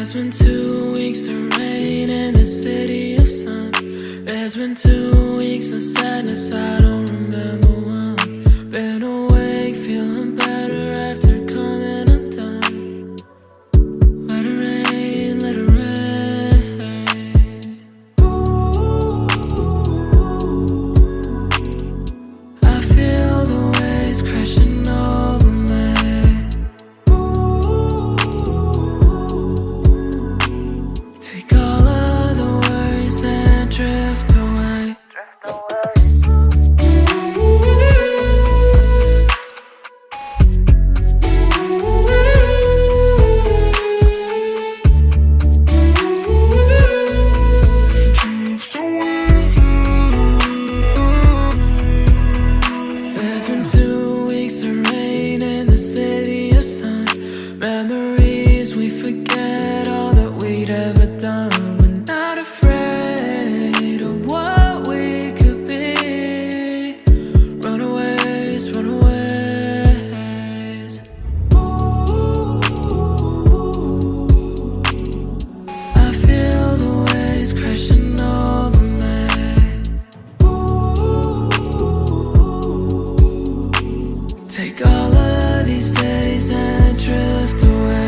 There's been 2 weeks of rain in the city of sun. There's been 2 weeks of sadness, I don't remember one. Been awake, feeling better after coming undone. Let it rain, let it rain. Ooh, I feel the waves crashing over me. Take all of the worries and drift away. There's been 2 weeks of rain in the city of sun. Memories we forget all that we'd ever done. We're not afraid of what we could be. Runaways, runaways. Ooh, I feel the waves crashing over me. Ooh, take all of these days and drift away.